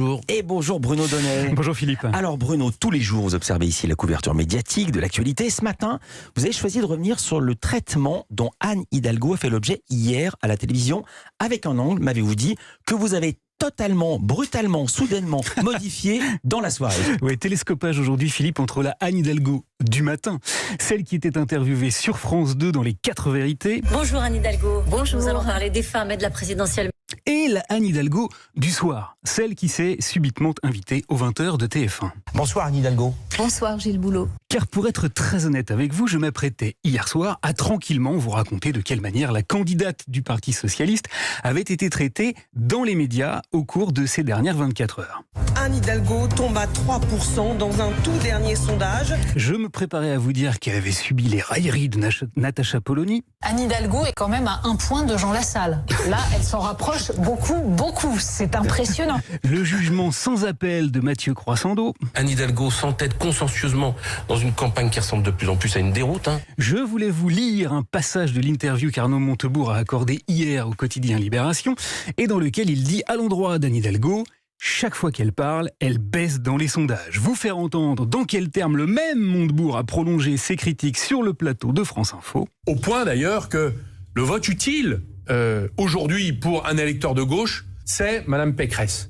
Bonjour. Et bonjour Bruno Donnet. Bonjour Philippe. Alors Bruno, tous les jours vous observez ici la couverture médiatique de l'actualité. Ce matin, vous avez choisi de revenir sur le traitement dont Anne Hidalgo a fait l'objet hier à la télévision, avec un angle, m'avez-vous dit, que vous avez totalement, brutalement, soudainement modifié dans la soirée. Oui, télescopage aujourd'hui Philippe entre la Anne Hidalgo du matin, celle qui était interviewée sur France 2 dans les 4 vérités. Bonjour Anne Hidalgo. Bonjour. Nous allons parler des femmes et de la présidentielle. Et la Anne Hidalgo du soir, celle qui s'est subitement invitée aux 20h de TF1. Bonsoir Anne Hidalgo. Bonsoir Gilles Boulot. Car pour être très honnête avec vous, je m'apprêtais hier soir à tranquillement vous raconter de quelle manière la candidate du Parti Socialiste avait été traitée dans les médias au cours de ces dernières 24 heures. Anne Hidalgo tombe à 3% dans un tout dernier sondage. Je me préparais à vous dire qu'elle avait subi les railleries de Natacha Polony. Anne Hidalgo est quand même à 1 point de Jean Lassalle. Là, elle s'en rapproche beaucoup. C'est impressionnant. Le jugement sans appel de Mathieu Croissando. Anne Hidalgo s'entête consciencieusement dans une campagne qui ressemble de plus en plus à une déroute. Je voulais vous lire un passage de l'interview qu'Arnaud Montebourg a accordé hier au quotidien Libération et dans lequel il dit à l'endroit d'Anne Hidalgo: chaque fois qu'elle parle, elle baisse dans les sondages. Vous faire entendre dans quels termes le même Montebourg a prolongé ses critiques sur le plateau de France Info. Au point d'ailleurs que le vote utile aujourd'hui pour un électeur de gauche, c'est Madame Pécresse.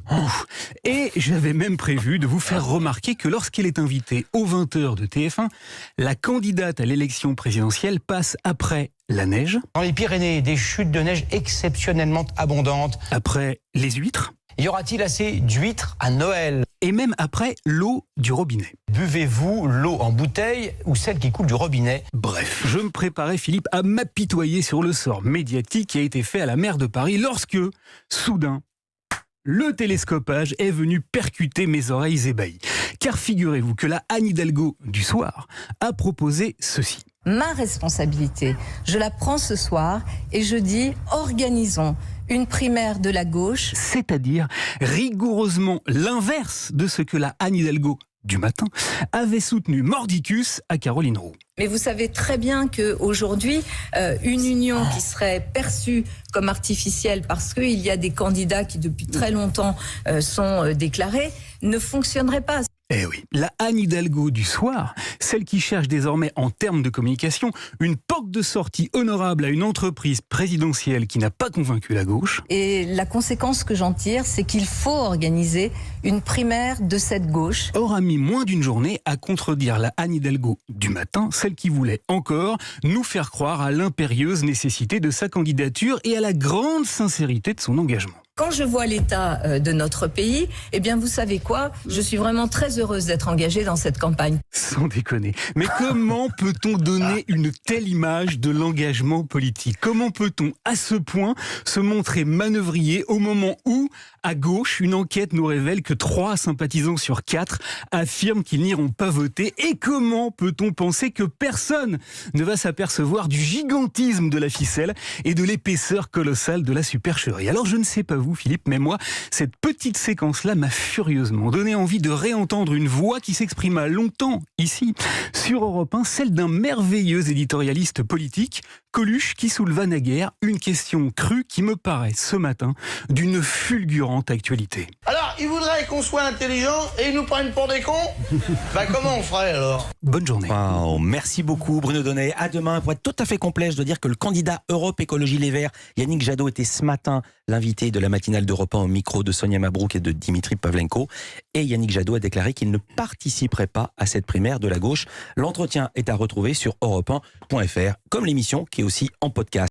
Et j'avais même prévu de vous faire remarquer que lorsqu'elle est invitée aux 20h de TF1, la candidate à l'élection présidentielle passe après la neige. Dans les Pyrénées, des chutes de neige exceptionnellement abondantes. Après les huîtres. Y aura-t-il assez d'huîtres à Noël? Et même après l'eau du robinet. Buvez-vous l'eau en bouteille ou celle qui coule du robinet? Bref, je me préparais, Philippe, à m'apitoyer sur le sort médiatique qui a été fait à la maire de Paris lorsque, soudain, le télescopage est venu percuter mes oreilles ébahies. Car figurez-vous que la Anne Hidalgo du soir a proposé ceci. Ma responsabilité, je la prends ce soir et je dis organisons une primaire de la gauche. C'est-à-dire rigoureusement l'inverse de ce que la Anne Hidalgo du matin avait soutenu mordicus à Caroline Roux. Mais vous savez très bien qu'aujourd'hui, une union qui serait perçue comme artificielle parce qu'il y a des candidats qui depuis très longtemps sont déclarés, ne fonctionnerait pas. Eh oui, la Anne Hidalgo du soir, celle qui cherche désormais en termes de communication une porte de sortie honorable à une entreprise présidentielle qui n'a pas convaincu la gauche. Et la conséquence que j'en tire, c'est qu'il faut organiser une primaire de cette gauche. Aura mis moins d'une journée à contredire la Anne Hidalgo du matin, celle qui voulait encore nous faire croire à l'impérieuse nécessité de sa candidature et à la grande sincérité de son engagement. Quand je vois l'état de notre pays, eh bien vous savez quoi, je suis vraiment très heureuse d'être engagée dans cette campagne. Sans déconner. Mais comment peut-on donner une telle image de l'engagement politique? Comment peut-on à ce point se montrer manœuvrier au moment où, à gauche, une enquête nous révèle que 3 sympathisants sur 4 affirment qu'ils n'iront pas voter? Et comment peut-on penser que personne ne va s'apercevoir du gigantisme de la ficelle et de l'épaisseur colossale de la supercherie? Alors je ne sais pas vous, Philippe, mais moi, cette petite séquence-là m'a furieusement donné envie de réentendre une voix qui s'exprima longtemps ici, sur Europe 1, celle d'un merveilleux éditorialiste politique, Coluche, qui souleva naguère une question crue qui me paraît ce matin d'une fulgurante actualité. Alors, ils voudraient qu'on soit intelligent et ils nous prennent pour des cons? Comment on ferait alors? Bonne journée. Wow, merci beaucoup Bruno Donnet. À demain. Pour être tout à fait complet, je dois dire que le candidat Europe Écologie Les Verts, Yannick Jadot, était ce matin l'invité de la matinale d'Europe 1 au micro de Sonia Mabrouk et de Dimitri Pavlenko. Et Yannick Jadot a déclaré qu'il ne participerait pas à cette primaire de la gauche. L'entretien est à retrouver sur europe1.fr, comme l'émission qui est aussi en podcast.